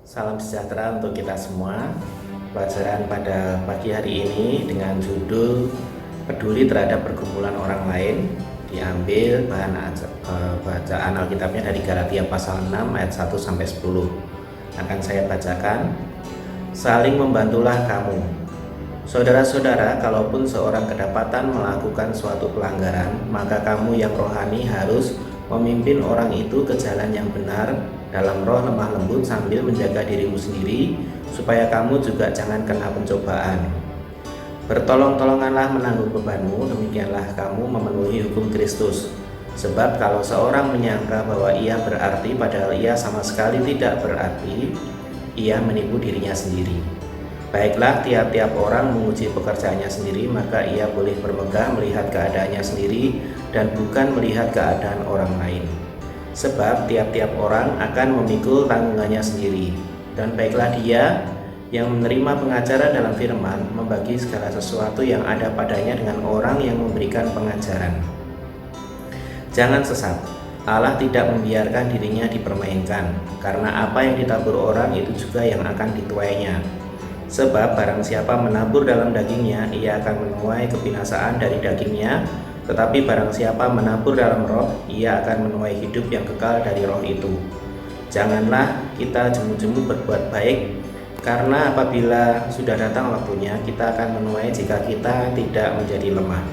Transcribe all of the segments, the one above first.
Salam sejahtera untuk kita semua. Pelajaran pada pagi hari ini dengan judul peduli terhadap pergumulan orang lain diambil bacaan Alkitabnya dari Galatia pasal 6 ayat 1 sampai 10. Akan saya bacakan. Saling membantulah kamu. Saudara-saudara, kalaupun seorang kedapatan melakukan suatu pelanggaran, maka kamu yang rohani harus memimpin orang itu ke jalan yang benar dalam roh lemah lembut sambil menjaga dirimu sendiri, supaya kamu juga jangan kena pencobaan. Bertolong-tolonganlah menanggung bebanmu, demikianlah kamu memenuhi hukum Kristus. Sebab kalau seorang menyangka bahwa ia berarti padahal ia sama sekali tidak berarti, ia menipu dirinya sendiri. Baiklah, tiap-tiap orang menguji pekerjaannya sendiri, maka ia boleh bermegah melihat keadaannya sendiri dan bukan melihat keadaan orang lain. Sebab tiap-tiap orang akan memikul tanggungannya sendiri. Dan baiklah dia yang menerima pengajaran dalam firman, membagi segala sesuatu yang ada padanya dengan orang yang memberikan pengajaran. Jangan sesat, Allah tidak membiarkan dirinya dipermainkan, karena apa yang ditabur orang itu juga yang akan dituainya. Sebab barang siapa menabur dalam dagingnya, ia akan menuai kebinasaan dari dagingnya, tetapi barang siapa menabur dalam roh, ia akan menuai hidup yang kekal dari roh itu. Janganlah kita jemu-jemu berbuat baik, karena apabila sudah datang waktunya, kita akan menuai jika kita tidak menjadi lemah.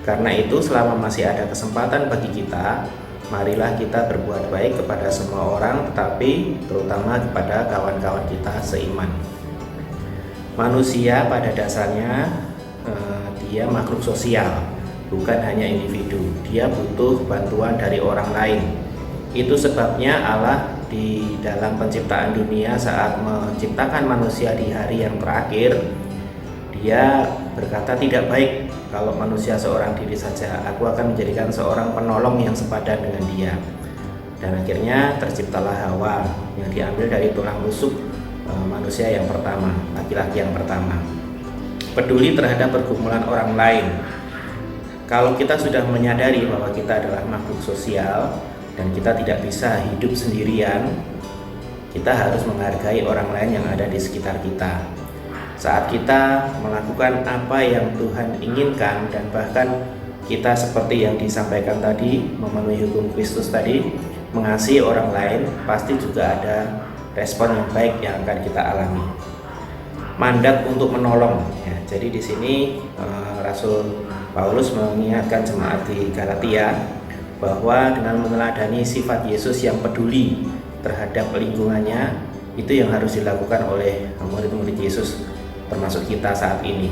Karena itu, selama masih ada kesempatan bagi kita, marilah kita berbuat baik kepada semua orang, tetapi terutama kepada kawan-kawan kita seiman. Manusia pada dasarnya dia makhluk sosial, bukan hanya individu. Dia butuh bantuan dari orang lain. Itu sebabnya Allah di dalam penciptaan dunia saat menciptakan manusia di hari yang terakhir, dia berkata tidak baik kalau manusia seorang diri saja. Aku akan menjadikan seorang penolong yang sepadan dengan dia. Dan akhirnya terciptalah Hawa yang diambil dari tulang rusuk manusia yang pertama, laki-laki yang pertama. Peduli terhadap pergumulan orang lain. Kalau kita sudah menyadari bahwa kita adalah makhluk sosial dan kita tidak bisa hidup sendirian, kita harus menghargai orang lain yang ada di sekitar kita. Saat kita melakukan apa yang Tuhan inginkan dan bahkan kita seperti yang disampaikan tadi, memenuhi hukum Kristus tadi, mengasihi orang lain, pasti juga ada respon yang baik yang akan kita alami. Mandat untuk menolong. Ya, jadi di sini Rasul Paulus mengingatkan jemaat di Galatia bahwa dengan meneladani sifat Yesus yang peduli terhadap lingkungannya, itu yang harus dilakukan oleh murid-murid Yesus, termasuk kita saat ini.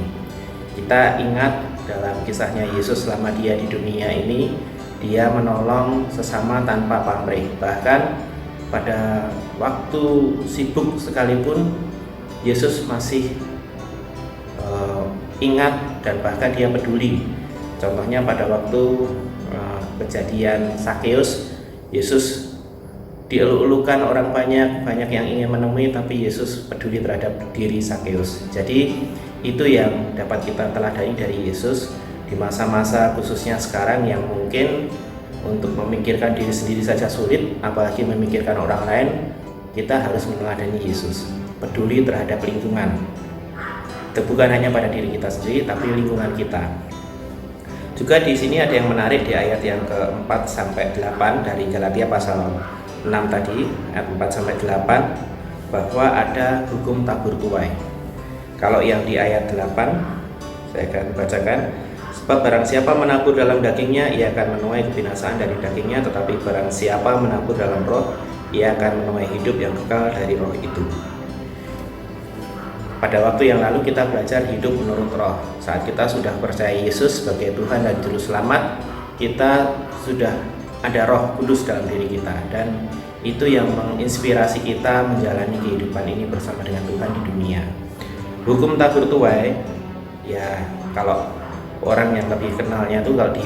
Kita ingat dalam kisahnya Yesus selama dia di dunia ini, dia menolong sesama tanpa pamrih. Bahkan pada waktu sibuk sekalipun, Yesus masih ingat dan bahkan dia peduli. Contohnya pada waktu kejadian Sakeus, Yesus dieluk-elukan orang banyak yang ingin menemui, tapi Yesus peduli terhadap diri Sakeus. Jadi itu yang dapat kita teladani dari Yesus di masa-masa khususnya sekarang yang mungkin untuk memikirkan diri sendiri saja sulit, apalagi memikirkan orang lain. Kita harus meneladani Yesus, peduli terhadap lingkungan. Itu bukan hanya pada diri kita sendiri, tapi lingkungan kita. Juga di sini ada yang menarik di ayat yang ke-4 sampai 8 dari Galatia pasal 6 tadi, ayat 4 sampai 8, bahwa ada hukum tabur tuai. Kalau yang di ayat 8 saya akan bacakan. Sebab barang siapa menabur dalam dagingnya, ia akan menuai kebinasaan dari dagingnya, tetapi barang siapa menabur dalam roh, ia akan menuai hidup yang kekal dari roh itu. Pada waktu yang lalu kita belajar hidup menurut roh. Saat kita sudah percaya Yesus sebagai Tuhan dan Juru Selamat, kita sudah ada Roh Kudus dalam diri kita, dan itu yang menginspirasi kita menjalani kehidupan ini bersama dengan Tuhan di dunia. Hukum tabur tuai, ya kalau orang yang lebih kenalnya itu kalau di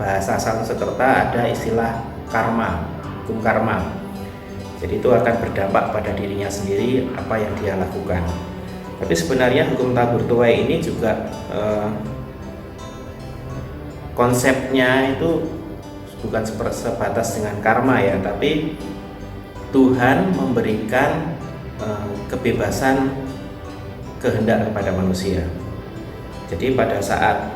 bahasa Sanskerta ada istilah karma, hukum karma. Jadi itu akan berdampak pada dirinya sendiri apa yang dia lakukan. Tapi sebenarnya hukum tabur tuai ini juga konsepnya itu bukan sebatas dengan karma ya, tapi Tuhan memberikan kebebasan kehendak kepada manusia. Jadi pada saat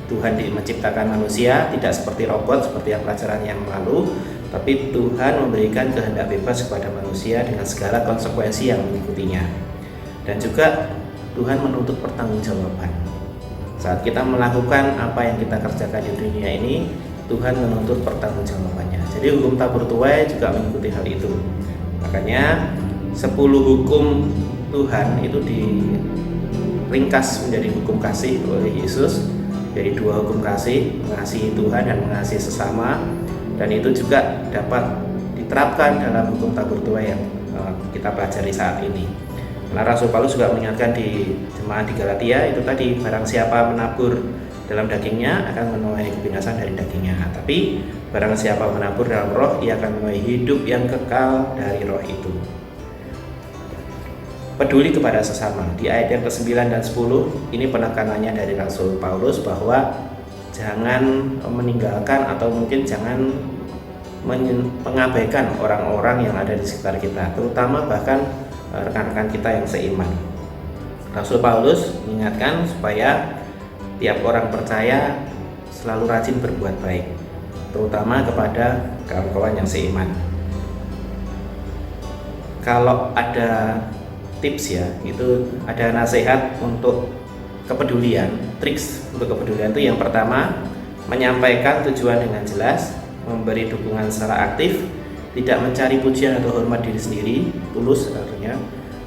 Tuhan menciptakan manusia tidak seperti robot seperti yang pelajaran yang lalu, tapi Tuhan memberikan kehendak bebas kepada manusia dengan segala konsekuensi yang mengikutinya. Dan juga Tuhan menuntut pertanggungjawaban. Saat kita melakukan apa yang kita kerjakan di dunia ini, Tuhan menuntut pertanggungjawabannya. Jadi hukum tabur tuai juga mengikuti hal itu. Makanya 10 hukum Tuhan itu diringkas menjadi hukum kasih oleh Yesus. Jadi 2 hukum kasih, mengasihi Tuhan dan mengasihi sesama. Dan itu juga dapat diterapkan dalam hukum tabur tuai yang kita pelajari saat ini. Karena Rasul Paulus juga mengingatkan di jemaat di Galatia itu tadi, barang siapa menabur dalam dagingnya akan menuai kebinasan dari dagingnya. Tapi barang siapa menabur dalam roh, ia akan menuai hidup yang kekal dari roh itu. Peduli kepada sesama. Di ayat yang ke-9 dan 10 ini penekanannya dari Rasul Paulus bahwa jangan meninggalkan atau mungkin jangan mengabaikan orang-orang yang ada di sekitar kita, terutama bahkan rekan-rekan kita yang seiman. Rasul Paulus mengingatkan supaya tiap orang percaya selalu rajin berbuat baik, terutama kepada kawan-kawan yang seiman. Kalau ada tips ya, itu ada nasihat untuk kepedulian, triks untuk kepedulian itu yang pertama, menyampaikan tujuan dengan jelas, memberi dukungan secara aktif, tidak mencari pujian atau hormat diri sendiri, tulus artinya,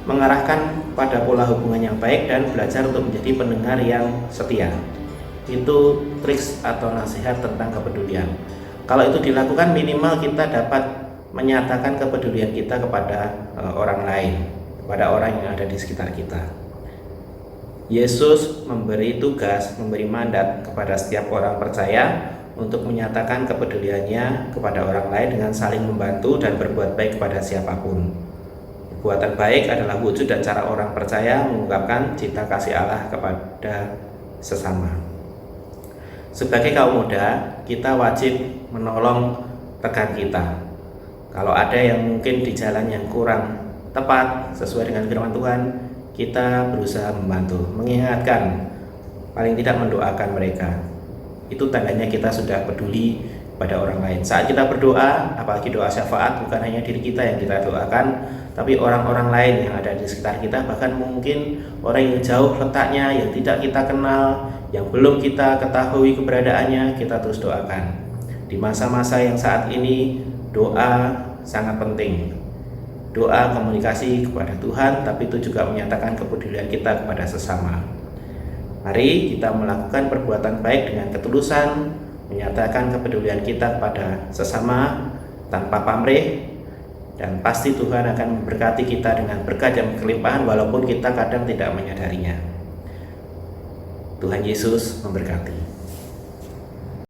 mengarahkan pada pola hubungan yang baik dan belajar untuk menjadi pendengar yang setia. Itu triks atau nasihat tentang kepedulian. Kalau itu dilakukan, minimal kita dapat menyatakan kepedulian kita kepada orang lain, kepada orang yang ada di sekitar kita. Yesus memberi tugas, memberi mandat kepada setiap orang percaya untuk menyatakan kepeduliannya kepada orang lain dengan saling membantu dan berbuat baik kepada siapapun. Perbuatan baik adalah wujud dan cara orang percaya mengungkapkan cinta kasih Allah kepada sesama. Sebagai kaum muda, kita wajib menolong rekan kita. Kalau ada yang mungkin di jalan yang kurang tepat sesuai dengan firman Tuhan, kita berusaha membantu, mengingatkan, paling tidak mendoakan mereka. Itu tandanya kita sudah peduli pada orang lain. Saat kita berdoa, apalagi doa syafaat, bukan hanya diri kita yang kita doakan, tapi orang-orang lain yang ada di sekitar kita, bahkan mungkin orang yang jauh letaknya, yang tidak kita kenal, yang belum kita ketahui keberadaannya, kita terus doakan. Di masa-masa yang saat ini, doa sangat penting. Doa komunikasi kepada Tuhan, tapi itu juga menyatakan kepedulian kita kepada sesama. Mari kita melakukan perbuatan baik dengan ketulusan, menyatakan kepedulian kita kepada sesama tanpa pamrih, dan pasti Tuhan akan memberkati kita dengan berkat yang berkelimpahan walaupun kita kadang tidak menyadarinya. Tuhan Yesus memberkati.